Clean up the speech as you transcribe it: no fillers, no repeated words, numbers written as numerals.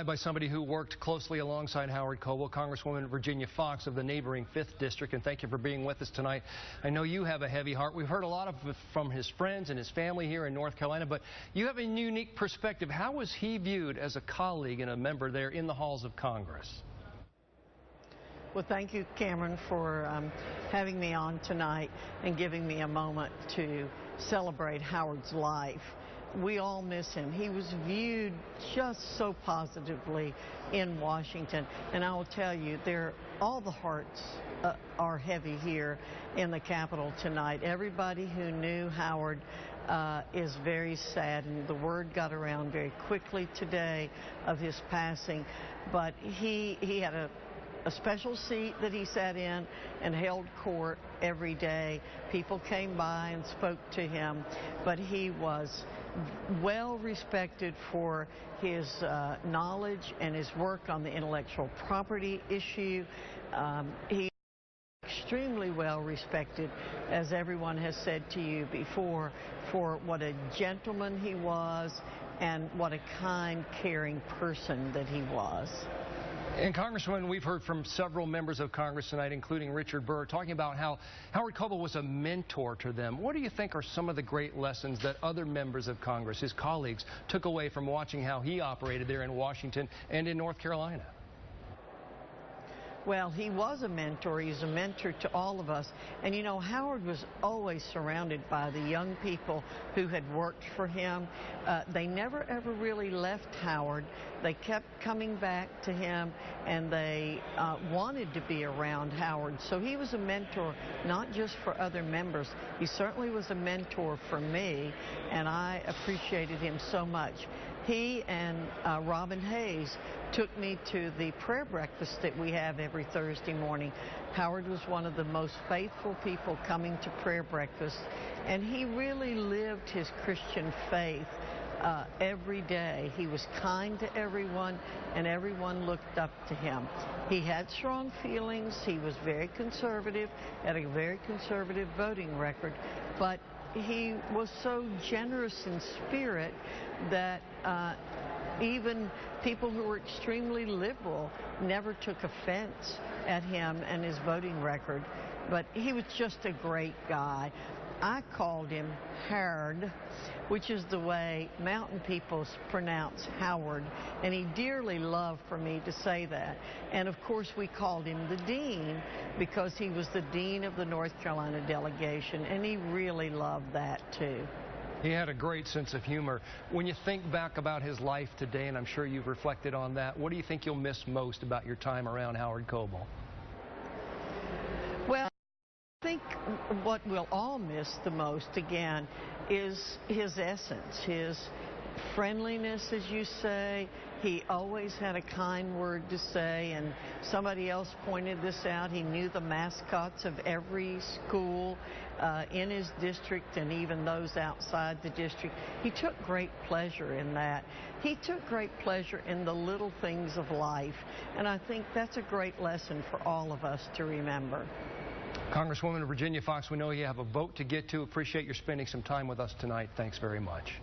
by somebody who worked closely alongside Howard Coble, Congresswoman Virginia Foxx of the neighboring 5th District, and thank you for being with us tonight. I know you have a heavy heart. We've heard a lot from his friends and his family here in North Carolina, but you have a unique perspective. How was he viewed as a colleague and a member there in the halls of Congress? Well, thank you, Cameron, for having me on tonight and giving me a moment to celebrate Howard's life. We all miss him. He was viewed just so positively in Washington, and I will tell you, all the hearts are heavy here in the Capitol tonight. Everybody who knew Howard is very sad, and the word got around very quickly today of his passing. But he had a special seat that he sat in and held court every day. People came by and spoke to him, but he was well respected for his knowledge and his work on the intellectual property issue. He extremely well respected, as everyone has said to you before, for what a gentleman he was and what a kind, caring person that he was. And Congresswoman, we've heard from several members of Congress tonight, including Richard Burr, talking about how Howard Coble was a mentor to them. What do you think are some of the great lessons that other members of Congress, his colleagues, took away from watching how he operated there in Washington and in North Carolina? Well, he was a mentor. He's a mentor to all of us. And, you know, Howard was always surrounded by the young people who had worked for him. They never, ever really left Howard. They kept coming back to him, and they wanted to be around Howard. So he was a mentor, not just for other members. He certainly was a mentor for me, and I appreciated him so much. He and Robin Hayes took me to the prayer breakfast that we have every Thursday morning. Howard was one of the most faithful people coming to prayer breakfast, and he really lived his Christian faith every day. He was kind to everyone, and everyone looked up to him. He had strong feelings. He was very conservative, had a very conservative voting record, but he was so generous in spirit that even people who were extremely liberal never took offense at him and his voting record. But he was just a great guy. I called him Howard, which is the way mountain people pronounce Howard, and he dearly loved for me to say that. And of course we called him the Dean because he was the Dean of the North Carolina delegation, and he really loved that too. He had a great sense of humor. When you think back about his life today, and I'm sure you've reflected on that, what do you think you'll miss most about your time around Howard Coble? Well, I think what we'll all miss the most, again, is his essence, his friendliness, as you say. He always had a kind word to say, and somebody else pointed this out. He knew the mascots of every school in his district and even those outside the district. He took great pleasure in that. He took great pleasure in the little things of life, and I think that's a great lesson for all of us to remember. Congresswoman Virginia Foxx, we know you have a vote to get to. Appreciate your spending some time with us tonight. Thanks very much.